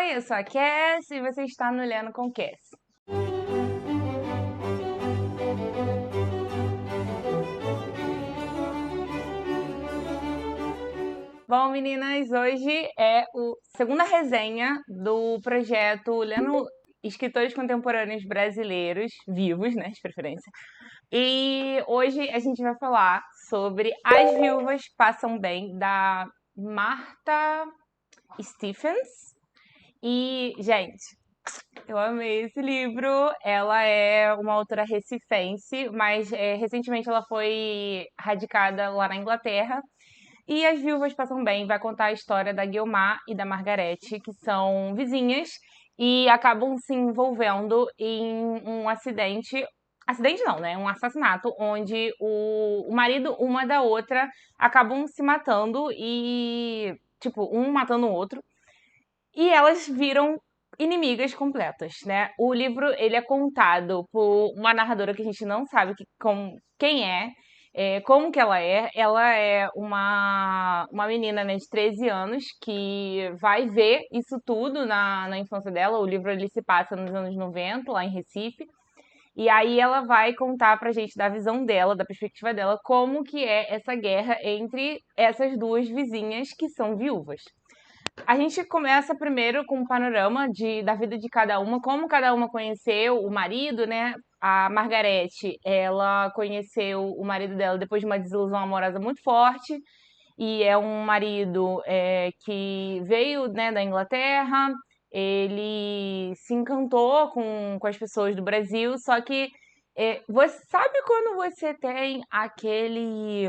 Oi, eu sou a Cass e você está no Lendo com Cass. Bom, meninas, hoje é a segunda resenha do projeto Lendo Escritores Contemporâneos Brasileiros, vivos, né, de preferência. E hoje a gente vai falar sobre As Viúvas Passam Bem, da Martha Stephens. E, gente, eu amei esse livro. Ela é uma autora recifense, mas recentemente ela foi radicada lá na Inglaterra. E As Viúvas Passam Bem vai contar a história da Guiomar e da Margarete, que são vizinhas e acabam se envolvendo em um acidente. Acidente não, né? Um assassinato, onde o marido, uma da outra, acabam se matando e, tipo, um matando o outro. E elas viram inimigas completas, né? O livro, ele é contado por uma narradora que a gente não sabe quem é, como que ela é. Ela é uma menina, né, de 13 anos que vai ver isso tudo na infância dela. O livro, ele se passa nos anos 90, lá em Recife. E aí ela vai contar pra gente da visão dela, da perspectiva dela, como que é essa guerra entre essas duas vizinhas que são viúvas. A gente começa primeiro com um panorama da vida de cada uma, como cada uma conheceu o marido, né? A Margarete, ela conheceu o marido dela depois de uma desilusão amorosa muito forte, e é um marido que veio, né, da Inglaterra. Ele se encantou com as pessoas do Brasil, só que você sabe quando você tem aquele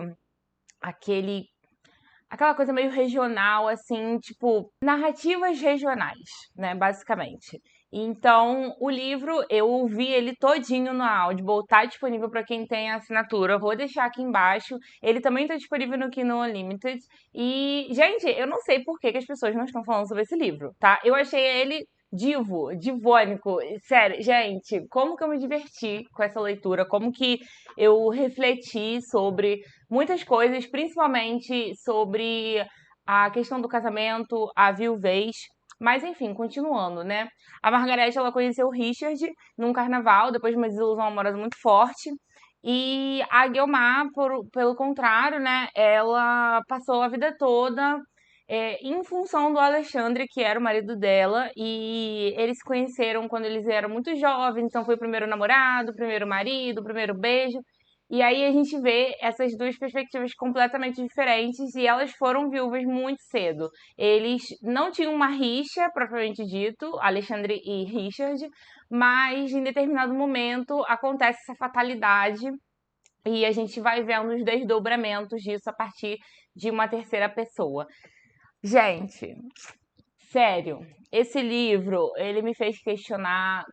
aquela coisa meio regional, assim, tipo, narrativas regionais, né, basicamente. Então, o livro, eu ouvi ele todinho no Audible, tá disponível para quem tem a assinatura, eu vou deixar aqui embaixo. Ele também tá disponível no Kindle Unlimited. E, gente, eu não sei por que as pessoas não estão falando sobre esse livro, tá? Eu achei ele divônico. Sério, gente, como que eu me diverti com essa leitura, como que eu refleti sobre muitas coisas, principalmente sobre a questão do casamento, a viuvez. Mas enfim, continuando, né? A Margarete, ela conheceu o Richard num carnaval, depois de uma desilusão amorosa muito forte. E a Guiomar, pelo contrário, né? Ela passou a vida toda em função do Alexandre, que era o marido dela. E eles se conheceram quando eles eram muito jovens. Então foi o primeiro namorado, o primeiro marido, o primeiro beijo. E aí a gente vê essas duas perspectivas completamente diferentes e elas foram viúvas muito cedo. Eles não tinham uma rixa, propriamente dito, Alexandre e Richard, mas em determinado momento acontece essa fatalidade e a gente vai vendo os desdobramentos disso a partir de uma terceira pessoa. Gente, sério, esse livro, ele me fez questionar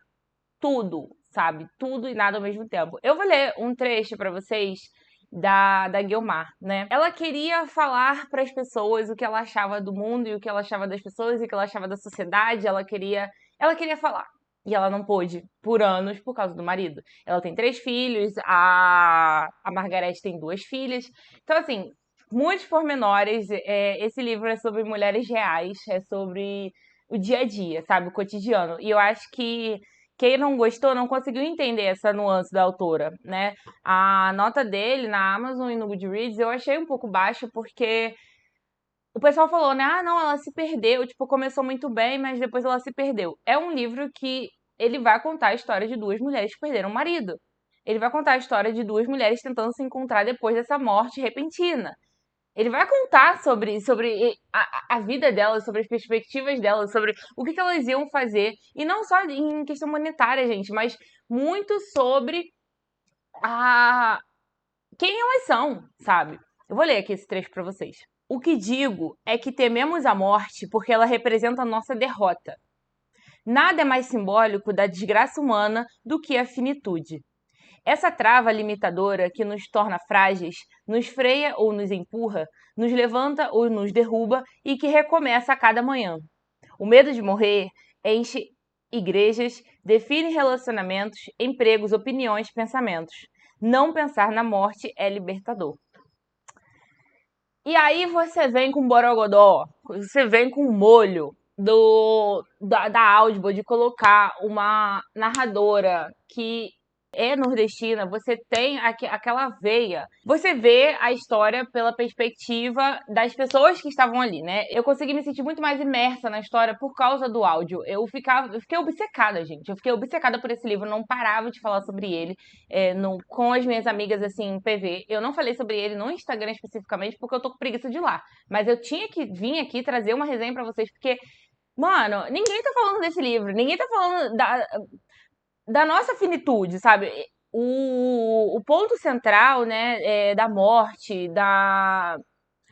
tudo, sabe? Tudo e nada ao mesmo tempo. Eu vou ler um trecho para vocês da Guiomar, né? Ela queria falar para as pessoas o que ela achava do mundo e o que ela achava das pessoas e o que ela achava da sociedade. Ela queria falar. E ela não pôde por anos por causa do marido. Ela tem 3 filhos, a Margarete tem 2 filhas. Então, assim, muitos pormenores. Esse livro é sobre mulheres reais, é sobre o dia a dia, sabe? O cotidiano. E eu acho que quem não gostou não conseguiu entender essa nuance da autora, né? A nota dele na Amazon e no Goodreads eu achei um pouco baixa porque o pessoal falou, né? Ah, não, ela se perdeu. Tipo, começou muito bem, mas depois ela se perdeu. É um livro que ele vai contar a história de 2 mulheres que perderam o marido. Ele vai contar a história de 2 mulheres tentando se encontrar depois dessa morte repentina. Ele vai contar sobre a vida delas, sobre as perspectivas delas, sobre o que elas iam fazer. E não só em questão monetária, gente, mas muito sobre a quem elas são, sabe? Eu vou ler aqui esse trecho para vocês. O que digo é que tememos a morte porque ela representa a nossa derrota. Nada é mais simbólico da desgraça humana do que a finitude. Essa trava limitadora que nos torna frágeis, nos freia ou nos empurra, nos levanta ou nos derruba e que recomeça a cada manhã. O medo de morrer enche igrejas, define relacionamentos, empregos, opiniões, pensamentos. Não pensar na morte é libertador. E aí você vem com borogodó, você vem com molho. da Audible de colocar uma narradora que é nordestina, você tem aquela veia. Você vê a história pela perspectiva das pessoas que estavam ali, né? Eu consegui me sentir muito mais imersa na história por causa do áudio. Eu fiquei obcecada, gente. Eu fiquei obcecada por esse livro, não parava de falar sobre ele com as minhas amigas, assim, em PV. Eu não falei sobre ele no Instagram especificamente, porque eu tô com preguiça de ir lá. Mas eu tinha que vir aqui trazer uma resenha pra vocês, porque, mano, ninguém tá falando desse livro, ninguém tá falando da nossa finitude, sabe? O ponto central, né, da morte,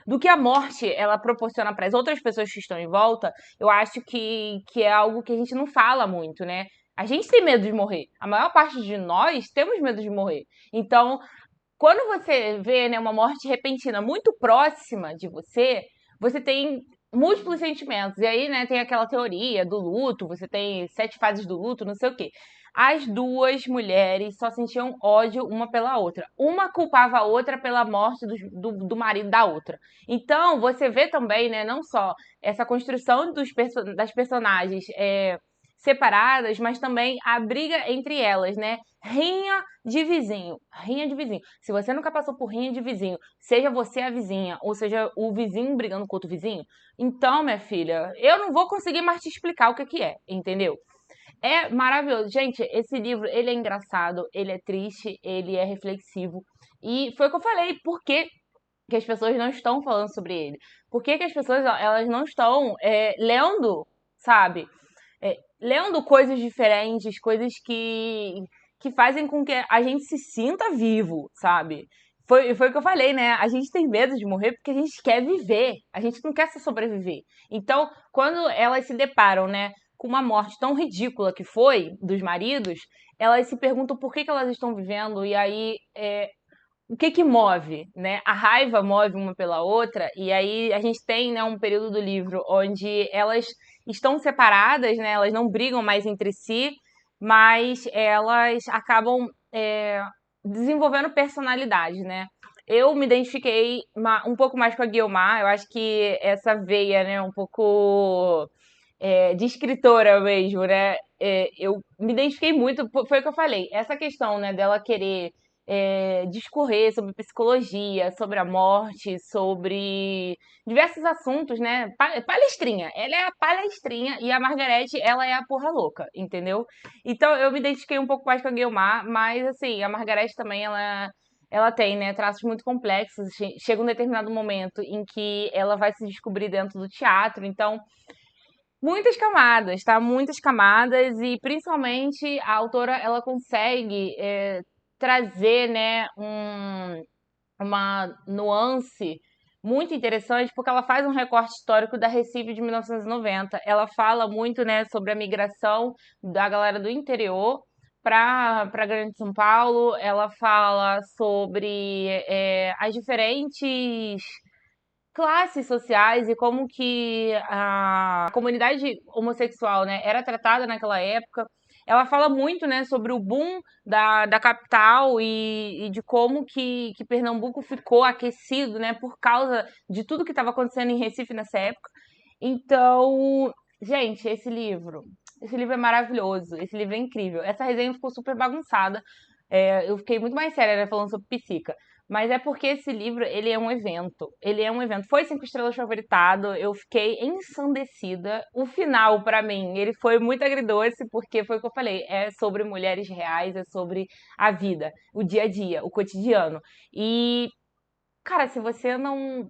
do que a morte ela proporciona para as outras pessoas que estão em volta, eu acho que é algo que a gente não fala muito, né? A gente tem medo de morrer. A maior parte de nós temos medo de morrer. Então, quando você vê, né, uma morte repentina muito próxima de você, você tem múltiplos sentimentos. E aí, né, tem aquela teoria do luto, você tem 7 fases do luto, não sei o quê. As duas mulheres só sentiam ódio uma pela outra. Uma culpava a outra pela morte do marido da outra. Então, você vê também, né, não só essa construção das personagens separadas, mas também a briga entre elas, né? Rinha de vizinho. Rinha de vizinho. Se você nunca passou por rinha de vizinho, seja você a vizinha, ou seja o vizinho brigando com outro vizinho, então, minha filha, eu não vou conseguir mais te explicar o que é, entendeu? É maravilhoso. Gente, esse livro, ele é engraçado, ele é triste, ele é reflexivo. E foi o que eu falei, por que as pessoas não estão falando sobre ele? Por que as pessoas elas não estão lendo, sabe? Lendo coisas diferentes, coisas que fazem com que a gente se sinta vivo, sabe? Foi o que eu falei, né? A gente tem medo de morrer porque a gente quer viver, a gente não quer só sobreviver. Então, quando elas se deparam, né, com uma morte tão ridícula que foi dos maridos, elas se perguntam por que elas estão vivendo, e aí o que move, né? A raiva move uma pela outra, e aí a gente tem, né, um período do livro onde elas estão separadas, né? Elas não brigam mais entre si, mas elas acabam desenvolvendo personalidade, né? Eu me identifiquei um pouco mais com a Guiomar, eu acho que essa veia, né, um pouco de escritora mesmo, né? Eu me identifiquei muito, foi o que eu falei, essa questão, né, dela querer discorrer sobre psicologia, sobre a morte, sobre diversos assuntos, né? Palestrinha. Ela é a palestrinha e a Margarete, ela é a porra louca, entendeu? Então eu me identifiquei um pouco mais com a Guiomar, mas assim, a Margarete também, ela tem, né, traços muito complexos. Chega um determinado momento em que ela vai se descobrir dentro do teatro, então muitas camadas, tá? Muitas camadas e principalmente a autora ela consegue trazer, né, uma nuance muito interessante porque ela faz um recorte histórico da Recife de 1990. Ela fala muito, né, sobre a migração da galera do interior para Grande São Paulo. Ela fala sobre as diferentes classes sociais e como que a comunidade homossexual, né, era tratada naquela época. Ela fala muito, né, sobre o boom da capital e de como que Pernambuco ficou aquecido, né, por causa de tudo que estava acontecendo em Recife nessa época. Então, gente, esse livro é maravilhoso, esse livro é incrível. Essa resenha ficou super bagunçada. Eu fiquei muito mais séria, né, falando sobre Psica. Mas é porque esse livro, ele é um evento. Ele é um evento. Foi 5 estrelas favoritado. Eu fiquei ensandecida. O final, pra mim, ele foi muito agridoce, porque foi o que eu falei. É sobre mulheres reais, é sobre a vida, o dia a dia, o cotidiano. E, cara, se você não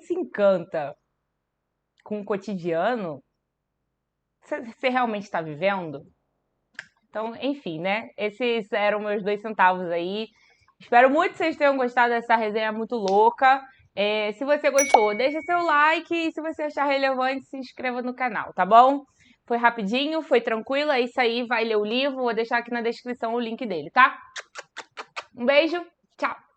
se encanta com o cotidiano, você realmente está vivendo? Então, enfim, né? Esses eram meus 2 centavos aí. Espero muito que vocês tenham gostado dessa resenha muito louca. Se você gostou, deixa seu like e se você achar relevante, se inscreva no canal, tá bom? Foi rapidinho, foi tranquilo, é isso aí, vai ler o livro, vou deixar aqui na descrição o link dele, tá? Um beijo, tchau!